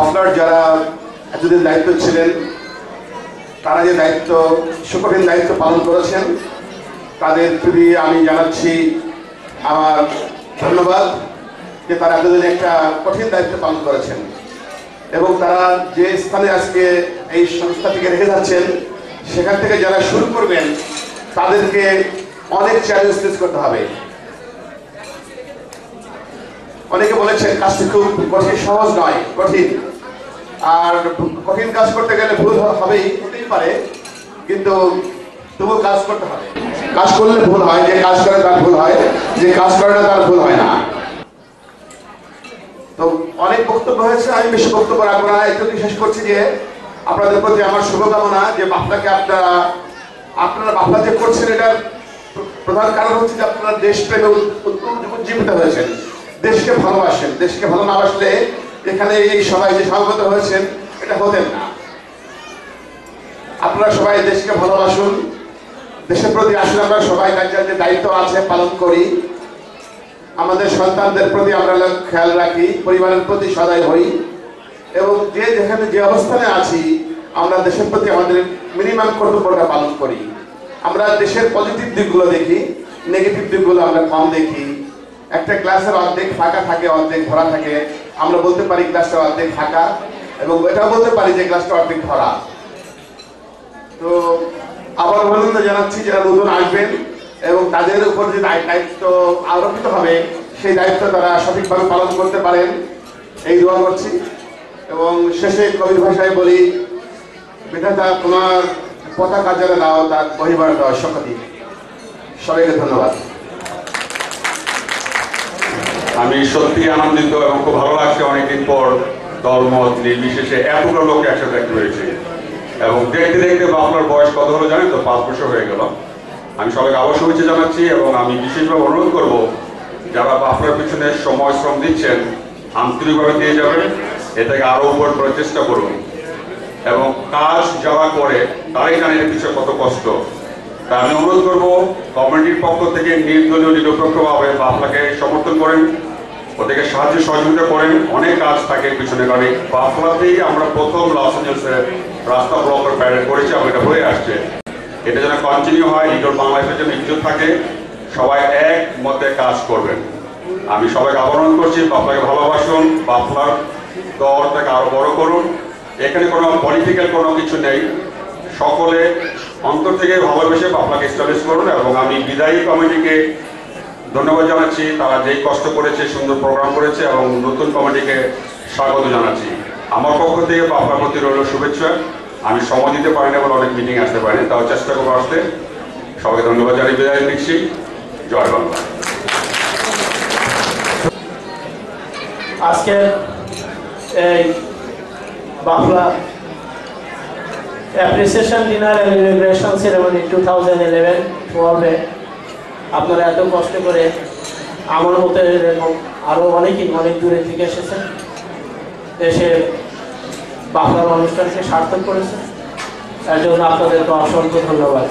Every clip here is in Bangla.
বাফলার যারা এতদিন দায়িত্ব ছিলেন, তারা যে দায়িত্ব সুকঠিন দায়িত্ব পালন করেছেন, তাদের প্রতি আমি জানাচ্ছি আমার ধন্যবাদ যে তারা এতদিন একটা কঠিন দায়িত্ব পালন করেছেন এবং তারা যে স্থানে আজকে এই সংস্থাটিকে রেখে যাচ্ছেন সেখান থেকে যারা শুরু করবেন তাদেরকে অনেক চ্যালেঞ্জ ফেস করতে হবে। অনেকে বলেছেন কাজটি খুব কঠিন, সহজ নয়, কঠিন। আর কঠিন কাজ করতে গেলে ভুল হবেই, হতেই পারে, কিন্তু তবু কাজ করতে হবে। কাজ করলে ভুল হয়, যে কাজ করে তার ভুল হয়, যে কাজ করে না তার ভুল হয় না। তো অনেক বক্তব্য হয়েছে, আমি বেশি বক্তব্য রাখবো না, একটু শেষ করছি যে আপনাদের প্রতি আমার শুভকামনা যে বাফলাকে আপনারা বাফলা যে করছেন এটার প্রধান কারণ হচ্ছে যে আপনারা দেশপ্রেমে উজ্জীবিত হয়েছেন, দেশকে ভালোবাসেন। দেশকে ভালো না বাসলে এখানে এই সবাই যে সমবেত হয়েছেন এটা হতেন না। আপনারা সবাই দেশকে ভালোবাসুন, দেশের প্রতি আসলে আমরা সবাই যে দায়িত্ব আছে পালন করি, আমাদের সন্তানদের প্রতি আমরা খেয়াল রাখি, পরিবারের প্রতি সদয় হই এবং যে যেখানে যে অবস্থানে আছি আমরা দেশের প্রতি আমাদের মিনিমাম কর্তব্যটা পালন করি। আমরা দেশের পজিটিভ দিকগুলো দেখি, নেগেটিভ দিকগুলো আমরা কম দেখি। একটা গ্লাসের অর্ধেক ফাঁকা থাকে, অর্ধেক ভরা থাকে, আমরা বলতে পারি গ্লাসটা অর্ধেক ফাঁকা এবং এটাও বলতে পারি যে গ্লাসটা অর্ধেক ভরা। তো আবার অভিনন্দন জানাচ্ছি যারা নতুন আসবেন এবং তাদের উপর যে দায়িত্ব আরোপিত হবে সেই দায়িত্ব তারা সঠিকভাবে পালন করতে পারেন এই দোয়া করছি। এবং শেষে কবির ভাষায় বলি, বিধাতা তোমার পতাকা যারা দাও তার বহিবার দাও শক্তি। সবাইকে ধন্যবাদ। আমি সত্যি আনন্দিত এবং খুব ভালো লাগছে অনেকদিন পর দলমত নির্বিশেষে এতগুলো লোক একসাথে দেখতে পেরেছি এবং দেখতে দেখতে বাফলার বয়স কত হলো জানেন তো, 5 বছর হয়ে গেল। আমি সবাইকে আবার শুভেচ্ছা জানাচ্ছি এবং আমি বিশেষভাবে অনুরোধ করব যারা বাফলার পিছনে সময় শ্রম দিচ্ছেন আন্তরিকভাবে দিয়ে যাবেন, এটাকে আরো উপর করার চেষ্টা করুন এবং কাজ যারা করে তারাই জানে এর পিছনে কত কষ্ট। তা আমি অনুরোধ করবো কমিটির পক্ষ থেকে নির্দলীয় নিরপেক্ষভাবে বাফলাকে সমর্থন করেন, ওদেরকে সাহায্য সহযোগিতা করেন। অনেক কাজ থাকে পিছনে, কারণ বাফলাতেই আমরা প্রথম লস এঞ্জেলসের রাস্তা ব্লকের প্যারেড করেছি এবং এটা হয়ে আসছে। এটা যেন কন্টিনিউ হয়, লিডর বাংলাদেশের জন্য ইজ্জত থাকে, সবাই এক মতে কাজ করবেন। আমি সবাইকে আহ্বান করছি বাফলাকে ভালোবাসুন, বাফলার দলটাকে আরো বড় করুন। এখানে কোনো পলিটিক্যাল কোনো কিছু নেই, সকলে অন্তর থেকে ভালোবেসে বাফলাকে এস্টাবলিশ করুন এবং আমি বিদায়ী কমিটিকে ধন্যবাদ জানাচ্ছি, তারা যেই কষ্ট করেছে, সুন্দর প্রোগ্রাম করেছে এবং নতুন কমিটিকে স্বাগত জানাচ্ছি। আমার পক্ষ থেকে বাফলার প্রতি রইল শুভেচ্ছা। আমি সময় দিতে পারি না বলে অনেক মিটিং আসতে পারিনি, তাও চেষ্টা করবো আসতে। সবাইকে ধন্যবাদ জানিয়ে বিদায় নিচ্ছি। জয় বাংলা। আজকে এই বাফলা অ্যাপ্রিসিয়েশন ডিনার এবং ইমিগ্রেশন সেরেমনি 2011 হবে। আপনারা এত কষ্ট করে আমার মতো এবং আরও অনেকেই অনেক দূরে থেকে এসেছেন, এসে বাফলার অনুষ্ঠানকে সার্থক করেছে, এর জন্য আপনাদেরকে অসংখ্য ধন্যবাদ।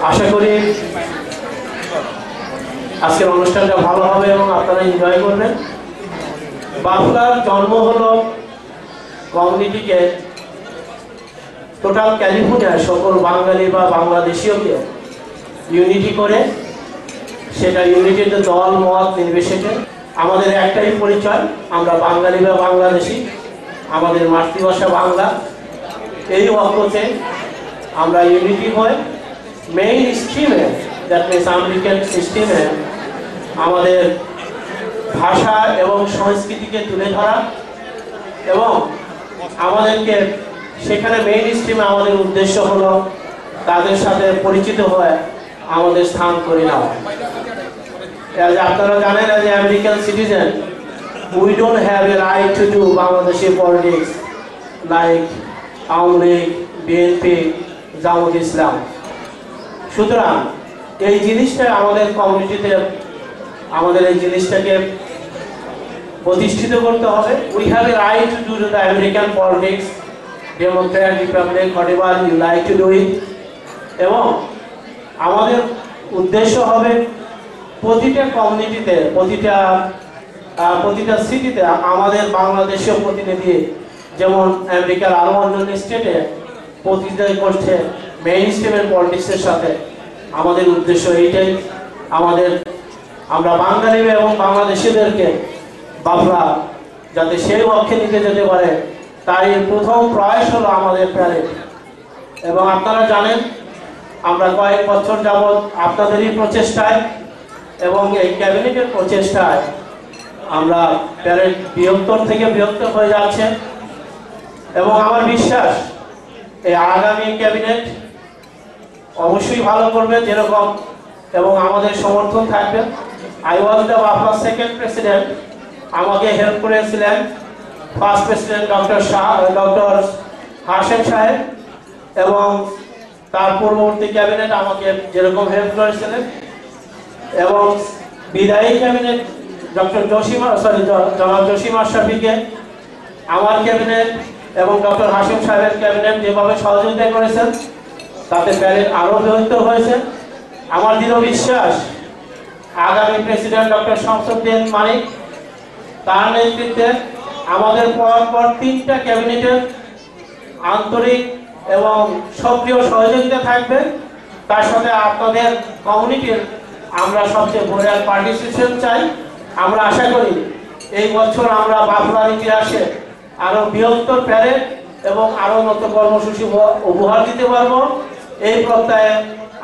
আশা করি আজকের অনুষ্ঠানটা ভালো হবে এবং আপনারা এনজয় করবেন। বাফলার জন্ম হলো কমিউনিটিকে টোটাল ক্যালিফোর্নিয়ার সকল বাঙালি বা বাংলাদেশীয়কে ইউনিটি করে, সেটা ইউনিটিতে দল মত নির্বিশেষে আমাদের একটাই পরিচয়, আমরা বাঙালি বা বাংলাদেশি, আমাদের মাতৃভাষা বাংলা। এই অর্থে আমরা ইউনিটি হয়ে মেইন স্ট্রিমে, দ্যাট মিনস আমেরিকান সিস্টেমে আমাদের ভাষা এবং সংস্কৃতিকে তুলে ধরা এবং আমাদেরকে সেখানে মেইন স্ট্রিমে আমাদের উদ্দেশ্য হলো তাদের সাথে পরিচিত হয়ে আমাদের স্থান করে নেওয়া। আপনারা জানেন, as an American citizen, we don't have a right to do Bangladeshi politics like Awami League, BNP, Jamaat Islam. সুতরাং এই জিনিসটা আমাদের কমিউনিটিতে আমাদের এই জিনিসটাকে প্রতিষ্ঠিত করতে হবে। We have a right to do the American politics, Democrat, Republic, whatever you like to do it. এবং আমাদের উদ্দেশ্য হবে প্রতিটা কমিউনিটিতে, প্রতিটা প্রতিটা সিটিতে আমাদের বাংলাদেশীয় প্রতিনিধি, যেমন আমেরিকার আরও অন্যান্য স্টেটে প্রতিনিধি করছে মেইন স্ট্রিমের পলিটিক্সের সাথে। আমাদের উদ্দেশ্য এইটাই, আমরা বাঙালি এবং বাংলাদেশিদেরকে বাফলা যাতে সেই লক্ষ্যে নিতে যেতে পারে, তাই প্রথম প্রয়াস হলো আমাদের প্যারেড। এবং আপনারা জানেন আমরা কয়েক বছর যাবৎ আপনাদেরই প্রচেষ্টায় এবং এই ক্যাবিনেটের প্রচেষ্টায় আমরা প্যারেড বৃহত্তর থেকে বৃহত্তর হয়ে যাচ্ছে। এবং আমার বিশ্বাস এই আগামী ক্যাবিনেট অবশ্যই ভালো করবে যেরকম, এবং আমাদের সমর্থন থাকবে। I was the BAFLA second president, আমাকে হেল্প করেছিলেন first president doctor Hashem Saheb, এবং তার পূর্ববর্তী ক্যাবিনেট আমাকে যেরকম হেল্প করেছিলেন, এবং বিদায়ী ক্যাবিনেট জনাব জসিম আশরাফিকে আমার ক্যাবিনেট এবং ডক্টর হাশেম সাহেবের ক্যাবিনেট যেভাবে সহযোগিতা করেছেন তাতে প্যারেড আরও বৃহত্তর হয়েছে। আমার দৃঢ় বিশ্বাস আগামী প্রেসিডেন্ট ডক্টর শামসুদ্দিন মানিক তার নেতৃত্বে আমাদের পরপর 3টা ক্যাবিনেটের আন্তরিক এবং সক্রিয় সহযোগিতা থাকবে। তার সাথে আপনাদের কমিউনিটির আমরা সবচেয়ে বড় পার্টিসিপেশন চাই। আমরা আশা করি এই বছর আমরা বাফলার ইতিহাসে আরও বৃহত্তর প্যারেড এবং আরও নতুন কর্মসূচি উপহার দিতে পারবো। এই প্রত্যয়ে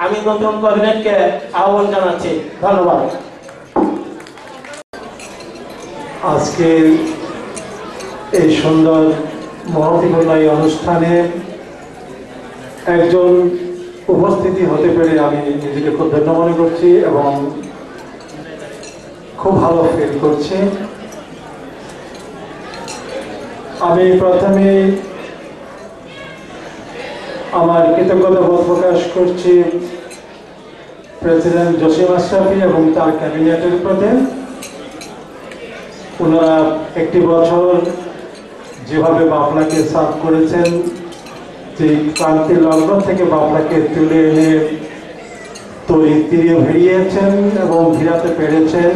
আমি নতুন ক্যাবিনেটকে আহ্বান জানাচ্ছি। ধন্যবাদ। আজকে এই সুন্দর মহতিপূর্ণ এই অনুষ্ঠানে একজন উপস্থিতি হতে পেরে আমি নিজেকে খুব ধন্য মনে করছি এবং খুব ভালো ফিল করছি। আমি প্রথমে আমার কৃতজ্ঞতা বোধ প্রকাশ করছি প্রেসিডেন্ট জসিম আশরাফি এবং তার ক্যাবিনেটের প্রতি। ওনারা একটি বছর যেভাবে বাফলাকে সার্ভ করেছেন, যে ক্রান্তির লগ্ন থেকে বাফলাকে তুলে এনে তীরে ভিড়িয়েছেন এবং ভিড়াতে পেরেছেন,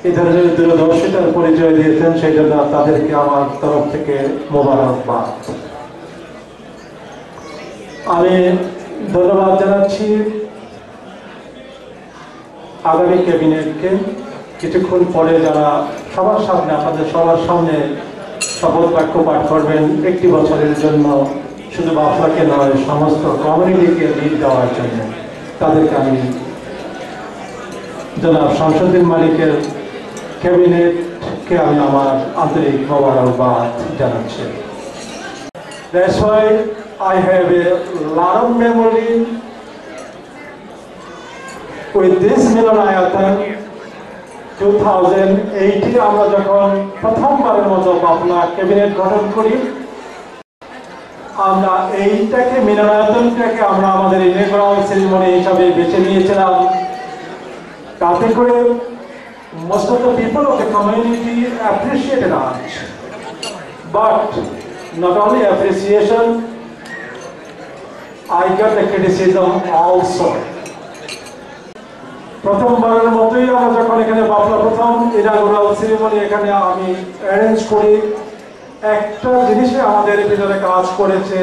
এই ধরনের দূরদর্শিতার পরিচয় দিয়েছেন, সেই জন্য তাদেরকে আমার তরফ থেকে মোবারকবাদ। আমি ধন্যবাদ জানাচ্ছি আগামী ক্যাবিনেটকে। কিছুক্ষণ পরে যারা সবার সামনে, আপনাদের সবার সামনে শপথ বাক্য পাঠ করবেন একটি বছরের জন্য, শুধু বাফলাকে নয় সমস্ত কমিউনিটিকে লিড দেওয়ার জন্য, তাদেরকে আমি জনাব শামসুদ্দিন মালিকের ক্যাবিনেটকে আমি আমার আন্তরিক মোবারকবাদ জানাচ্ছি। That's why I have a lot of memory with this মিলনায়তন। 2008 আমরা যখন প্রথমবারের মতো বাফলা ক্যাবিনেট গঠন করি, আমরা এইটাকে মিলনায়তনটাকে আমরা আমাদের ইনঅগ্রাল সেরিমনি হিসাবে বেছে নিয়েছিলাম, তাতে করে most of the people of the community appreciated us. But not only appreciation, I got the criticism also. প্রথমবারের মতোই আমরা যখন এখানে বাফলা প্রথম ইনঅগ্রাল সেরিমনি এখানে আমি অ্যারেঞ্জ করি, একটা জিনিসে আমাদের ভিতরে কাজ করেছে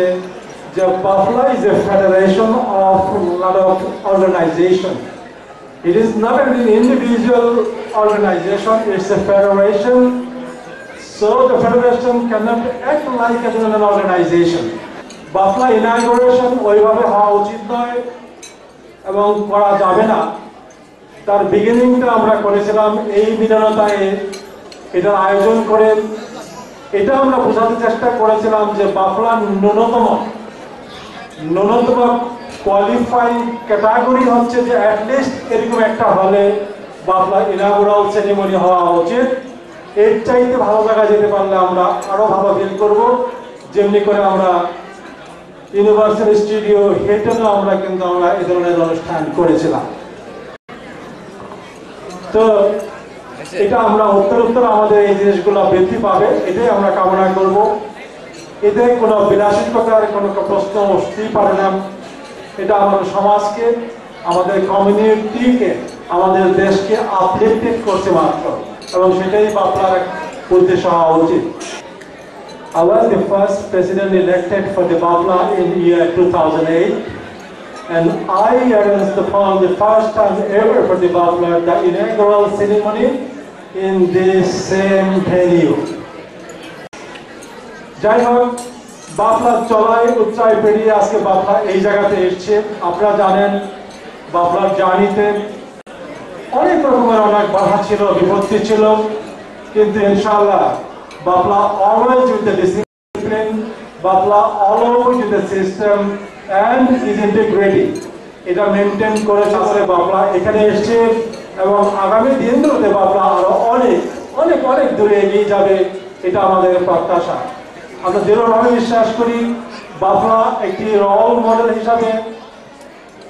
যে Bafla is a federation of lot of organization. It is not an individual organization, it's a federation. So the federation cannot act like an organization. Bafla ইনঅগ্রেশন ওইভাবে হওয়া উচিত নয় এবং করা যাবে না। তার বিগিনিংটা আমরা করেছিলাম এই মিলনতায়, এটার আয়োজন করে এটা আমরা বোঝাতে চেষ্টা করেছিলাম যে বাফলা ন্যূনতম কোয়ালিফাইড ক্যাটাগরি হচ্ছে যে অ্যাটলিস্ট এরকম একটা হলে বাফলা ইনঅগ্রাল সেরিমনি হওয়া উচিত। এর চাইতে ভালো জায়গায় যেতে পারলে আমরা আরো ভালো ফিল করব। যেমনি করে আমরা ইউনিভার্সাল স্টুডিও হিলটনে আমরা এই ধরনের অনুষ্ঠান করেছিলাম। তো এটা আমরা উত্তর আমাদের এই জিনিসগুলো বৃদ্ধি পাবে, এটাই আমরা কামনা করব। এতে কোনো বিলাসিতার কোনো প্রশ্ন আসতেই পারে না। এটা আমাদের সমাজকে, আমাদের কমিউনিটিকে, আমাদের দেশকে আপলিফটেড করছে মাত্র। এবং সেটাই বাফলার উদ্দেশ্য হওয়া উচিত। I was the first president elected for the Bafla in year 2008, and I arranged for the first time ever for the Bafla the inaugural ceremony in this same venue. যাই হোক, বাফলা চলাই উচ্চাই পেরিয়ে আজকে বাফলা এই জায়গাতে এসছে। আপনারা জানেন বাফলার জার্নিতে অনেক রকমের অনেক বাধা ছিল, বিপত্তি ছিল, কিন্তু ইনশাআল্লাহ Bafla always with the discipline, Bafla always with the system and is integrity, এটা মেনটেন করেছে বলে বাফলা এখানে এসছে এবং আগামী দিনগুলোতে বাফলা আরো অনেক অনেক অনেক দূরে এগিয়ে যাবে, এটা আমাদের প্রত্যাশা। আমরা দৃঢ়ভাবে বিশ্বাস করি বাফলা একটি রোল মডেল হিসাবে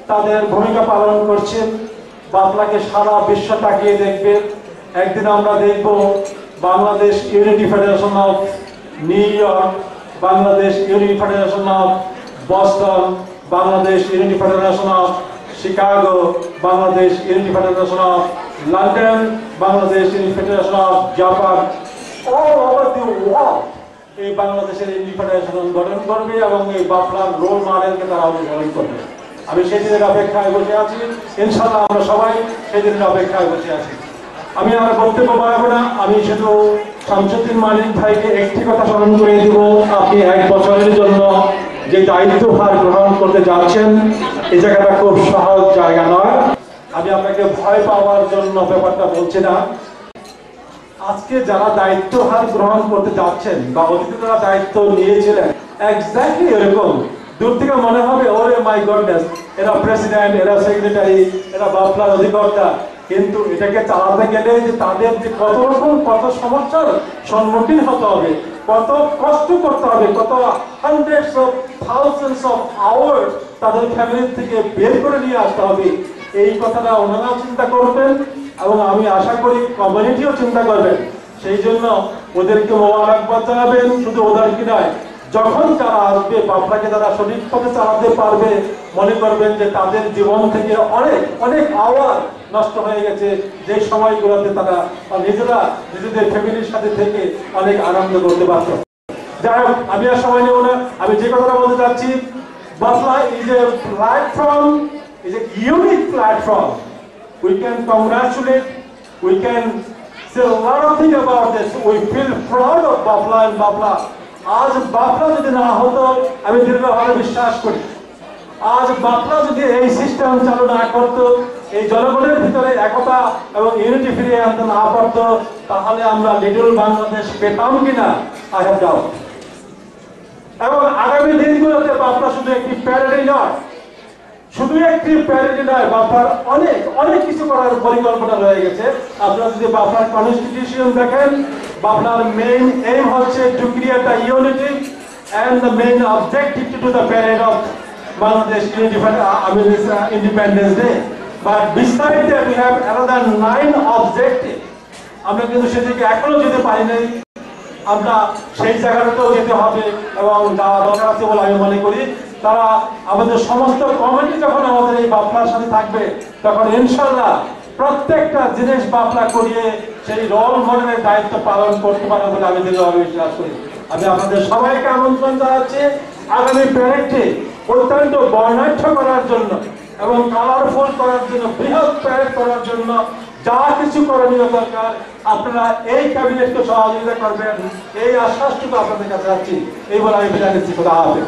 তাদের ভূমিকা পালন করছে। বাফলাকে সারা বিশ্ব তাকিয়ে দেখবে। একদিন আমরা দেখব Bangladesh unity federation of new York, Bangladesh unity federation of Boston, Bangladesh unity federation of Chicago, Bangladesh unity federation of London, Bangladesh unity federation of Japan, all over the world এই বাংলাদেশের ইউনিটি ফেডারেশন গঠন করবে এবং এই বাফলার রোল মডেলকে তারা অনুসরণ করবে। আমি সেই দিনের অপেক্ষায় বসে আছি, ইনশাআল্লাহ আমরা সবাই সেই দিনের অপেক্ষায় বসে আছি। আমি আর বক্তব্য বাড়াবো না, আমি শুধু শামসুদ্দিন মালিক ভাইকে একটি কথা স্মরণ করে দিব। আপনি 1 বছরের জন্য যে দায়িত্বভার গ্রহণ করতে যাচ্ছেন, এই জায়গাটা খুব সহজ জায়গা নয়। আমি আপনাকে ভয় পাওয়ার জন্য ব্যাপারটা বলছি না। আজকে যারা দায়িত্বভার গ্রহণ করতে যাচ্ছেন বা অতীতে যারা দায়িত্ব নিয়েছিলেন, এক্স্যাক্টলি এরকম দূর থেকে মনে হবে ওরে মাই গডনেস, এরা প্রেসিডেন্ট, এরা সেক্রেটারি, এরা বাফলার অধিকর্তা, কিন্তু এটাকে চালাতে গেলে যে তাদের যে কত রকম কত সমস্যার সম্মুখীন হতে হবে, কত কষ্ট করতে হবে, কত hundreds of thousands of hours তাদের ফ্যামিলি থেকে বের করে নিয়ে আসতে হবে, এই কথাটা ওনারাও চিন্তা করবেন এবং আমি আশা করি কমিউনিটিও চিন্তা করবেন। সেই জন্য ওদেরকে মোবারকবাদ জানাবেন। শুধু ওদেরকে নয়, যখন তারা আসবে বাফলাকে তারা সঠিক পথে চালাতে পারবে, মনে করবেন যে তাদের জীবন থেকে অনেক অনেক আওয়ার নষ্ট হয়ে গেছে, যে সময়গুলোতে তারা নিজেরা নিজেদের ফ্যামিলির সাথে থেকে অনেক আনন্দ করতে পারত। যাই হোক, আমি আর সময় নেব না। আমি যে কথাটা বলতে চাচ্ছি, BAFLA is a platform, is a unique platform. We can congratulate, we can say a lot of things about this. We feel proud of Bafla and Bafla. আজ বাফলা যদি না হতো, আমি দৃঢ়ভাবে বিশ্বাস করি আজ বাফলা যদি এই সিস্টেম চালু না করতো, এই জনগণের ভিতরে একতা এবং ইউনিটি ফিরিয়ে আনতে না পারতো, তাহলে আমরা লিটল বাংলাদেশ পেতাম কিনা আই হ্যাভ ডাউট। এবং আগামী দিনগুলোতে বাফলা শুধু একটি প্যারেডই নয়, শুধু একটি প্যারেডই নয়, বাফলার অনেক অনেক কিছু করার পরিকল্পনা রয়ে গেছে। আপনারা যদি বাফলার কনস্টিটিউশন দেখেন, বাফলার মেইন এম হচ্ছে to create a unity and the main objective to do the parade of Bangladesh Independence Day. But besides that, we have another 9 objectives. আমরা কিন্তু সেদিকে এখনো যেতে পারি নাই, আমরা সেই জায়গাটাতেও যেতে হবে এবং যাওয়া দরকার আছে বলে আমি মনে করি। তারা আমাদের সমস্ত কমিটি যখন আমাদের এই বাফলার সাথে থাকবে, তখন ইনশাআল্লাহ প্রত্যেকটা জিনিস বাফলা করিয়ে সেই রোল মডেলের দায়িত্ব পালন করতে পারবে বলে আমি দৃঢ়ভাবে বিশ্বাস করি। আমি আপনাদের সবাইকে আমন্ত্রণ জানাচ্ছি আগামী প্যারেডটি অত্যন্ত বর্ণাঢ্য করার জন্য এবং কালারফুল করার জন্য, বৃহৎ প্যারেড করার জন্য যা কিছু করণীয় দরকার আপনারা এই ক্যাবিনেটকে সহযোগিতা করবেন, এই আশ্বাসটুকু আপনাদের কাছে রাখছি। এই বলে আমি বিদায় নিচ্ছি। খোদা হাফেজ।